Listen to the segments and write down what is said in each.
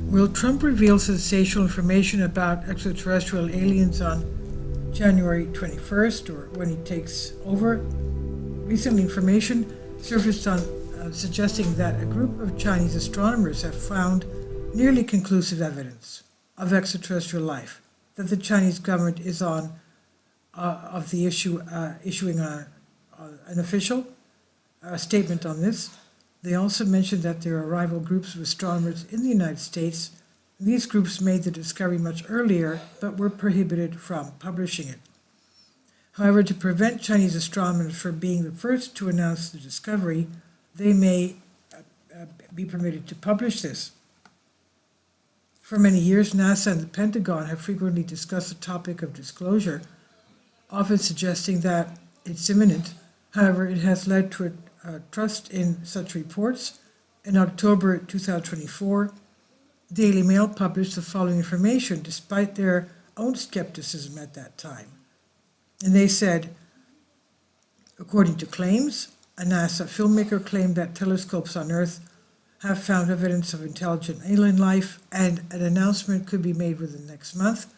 Will Trump reveal sensational information about extraterrestrial aliens on January 21st or when he takes over? Recently, information surfaced on suggesting that a group of Chinese astronomers have found nearly conclusive evidence of extraterrestrial life, that the Chinese government is on of the issue, issuing an official statement on this. They also mentioned that there are rival groups of astronomers in the United States. These groups made the discovery much earlier, but were prohibited from publishing it. However, to prevent Chinese astronomers from being the first to announce the discovery, they may be permitted to publish this. For many years, NASA and the Pentagon have frequently discussed the topic of disclosure, often suggesting that it's imminent. However, it has led to a trust in such reports. In October 2024, Daily Mail published the following information despite their own skepticism at that time. And they said, according to claims, a NASA filmmaker claimed that telescopes on Earth have found evidence of intelligent alien life, and an announcement could be made within next month.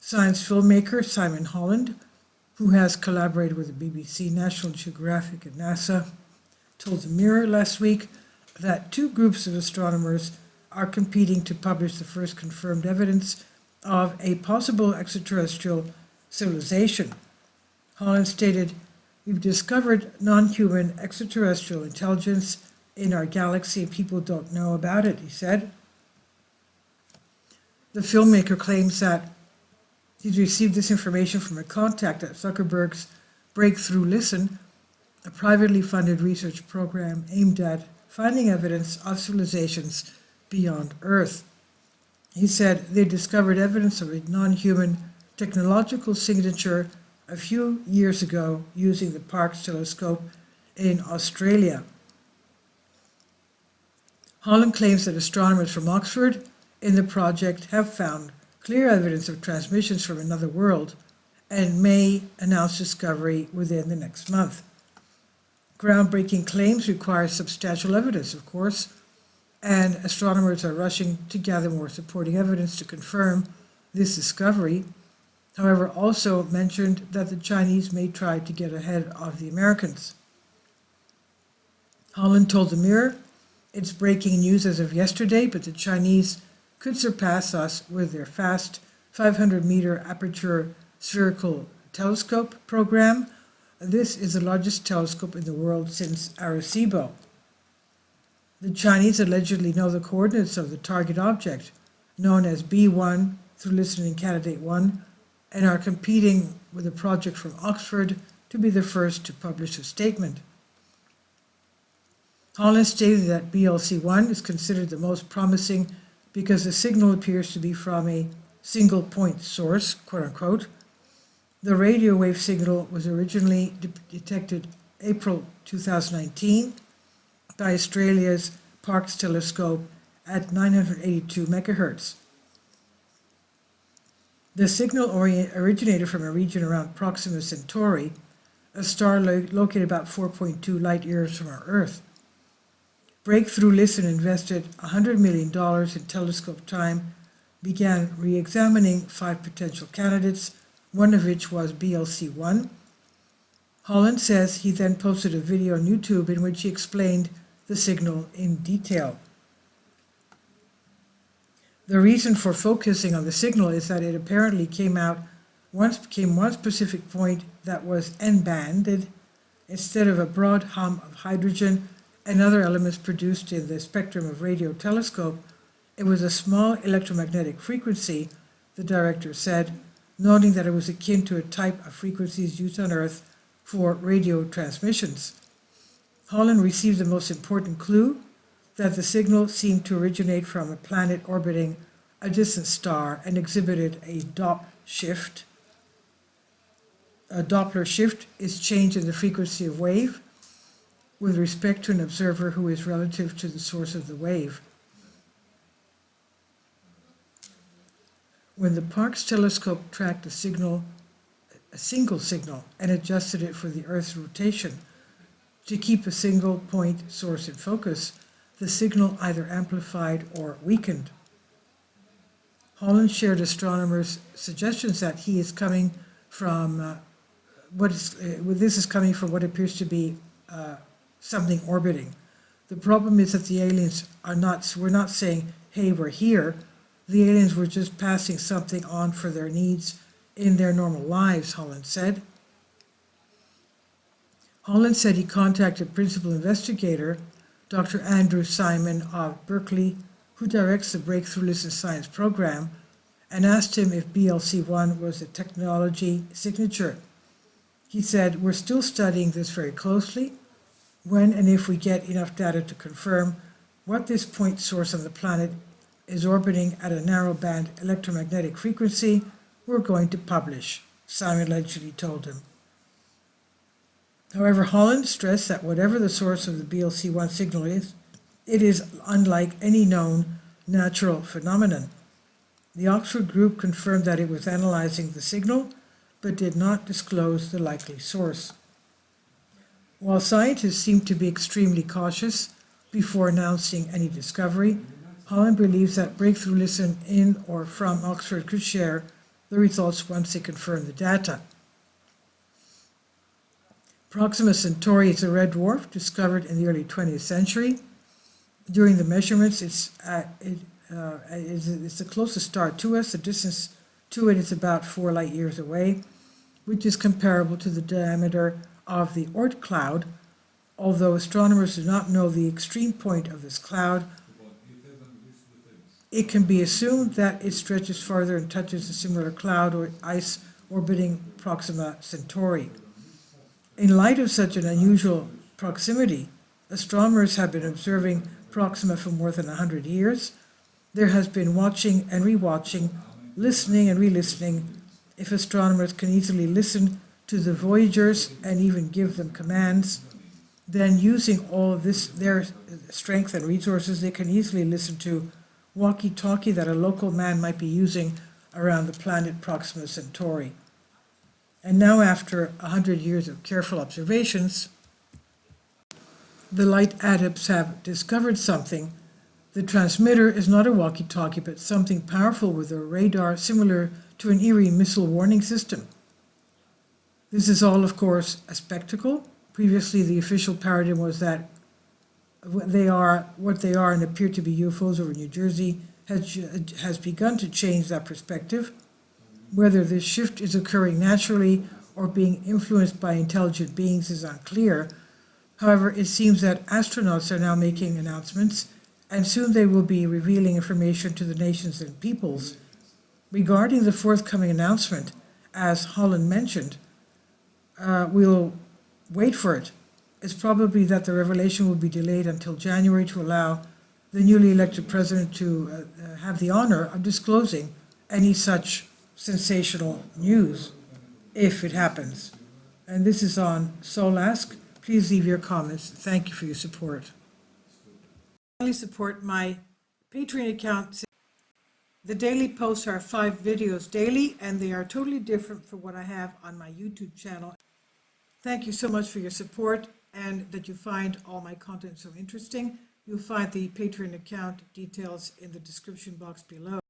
Science filmmaker Simon Holland, who has collaborated with the BBC, National Geographic, and NASA, told the Mirror last week that two groups of astronomers are competing to publish the first confirmed evidence of a possible extraterrestrial civilization. Holland stated, "We've discovered non-human extraterrestrial intelligence in our galaxy and people don't know about it," he said. The filmmaker claims that he's received this information from a contact at Zuckerberg's Breakthrough Listen, a privately funded research program aimed at finding evidence of civilizations beyond Earth. He said they discovered evidence of a non-human technological signature a few years ago using the Parkes telescope in Australia. Holland claims that astronomers from Oxford in the project have found clear evidence of transmissions from another world and may announce discovery within the next month. Groundbreaking claims require substantial evidence, of course, and astronomers are rushing to gather more supporting evidence to confirm this discovery. However, also mentioned that the Chinese may try to get ahead of the Americans. Holland told the Mirror, "It's breaking news as of yesterday, but the Chinese could surpass us with their fast 500-meter aperture spherical telescope program. This is the largest telescope in the world since Arecibo. The Chinese allegedly know the coordinates of the target object, known as B1 through listening candidate 1, and are competing with a project from Oxford to be the first to publish a statement." Holland stated that BLC-1 is considered the most promising because the signal appears to be from a single point source, quote unquote. The radio wave signal was originally detected April 2019 by Australia's Parkes telescope at 982 megahertz. The signal originated from a region around Proxima Centauri, a star located about 4.2 light years from our Earth. Breakthrough Listen invested $100 million in telescope time, began re-examining 5 potential candidates, one of which was BLC-1. Holland says he then posted a video on YouTube in which he explained the signal in detail. The reason for focusing on the signal is that it apparently came one specific point that was N-banded instead of a broad hum of hydrogen and other elements produced in the spectrum of radio telescope. It was a small electromagnetic frequency, the director said, noting that it was akin to a type of frequencies used on Earth for radio transmissions. Holland received the most important clue that the signal seemed to originate from a planet orbiting a distant star and exhibited a Doppler shift. A Doppler shift is change in the frequency of wave with respect to an observer who is relative to the source of the wave. When the Parkes telescope tracked a single signal, and adjusted it for the Earth's rotation to keep a single point source in focus, the signal either amplified or weakened. Holland shared astronomers' suggestions that he is coming from this is coming from what appears to be something orbiting. The problem is that the aliens we're not saying, hey, we're here. The aliens were just passing something on for their needs in their normal lives, Holland said. Holland said he contacted principal investigator Dr. Andrew Simon of Berkeley, who directs the Breakthrough Listen Science program, and asked him if BLC-1 was a technology signature. He said, we're still studying this very closely. When and if we get enough data to confirm what this point source on the planet is orbiting at a narrowband electromagnetic frequency, we're going to publish, Simon allegedly told him. However, Holland stressed that whatever the source of the BLC-1 signal is, it is unlike any known natural phenomenon. The Oxford group confirmed that it was analyzing the signal, but did not disclose the likely source. While scientists seem to be extremely cautious before announcing any discovery, Holland believes that Breakthrough Listen in or from Oxford could share the results once they confirm the data. Proxima Centauri is a red dwarf discovered in the early 20th century. During the measurements, it's the closest star to us. The distance to it is about 4 light years away, which is comparable to the diameter of the Oort cloud, although astronomers do not know the extreme point of this cloud. It can be assumed that it stretches farther and touches a similar cloud or ice orbiting Proxima Centauri. In light of such an unusual proximity, astronomers have been observing Proxima for more than 100 years. There has been watching and rewatching, listening and re-listening. If astronomers can easily listen to the voyagers and even give them commands, then using all of this, their strength and resources, they can easily listen to walkie-talkie that a local man might be using around the planet Proxima Centauri. And now, after 100 years of careful observations, the light adepts have discovered something. The transmitter is not a walkie-talkie, but something powerful with a radar similar to an Erie missile warning system. This is all, of course, a spectacle. Previously, the official paradigm was that what they are and appear to be UFOs over New Jersey has begun to change that perspective. Whether this shift is occurring naturally or being influenced by intelligent beings is unclear. However, it seems that astronauts are now making announcements, and soon they will be revealing information to the nations and peoples. Regarding the forthcoming announcement, as Holland mentioned, we'll wait for it. It's probably that the revelation will be delayed until January to allow the newly elected president to have the honor of disclosing any such sensational news, if it happens. And this is on Soul Ask. Please leave your comments. Thank you for your support. Finally, support my Patreon account. The daily posts are 5 videos daily, and they are totally different from what I have on my YouTube channel. Thank you so much for your support and that you find all my content so interesting. You'll find the Patreon account details in the description box below.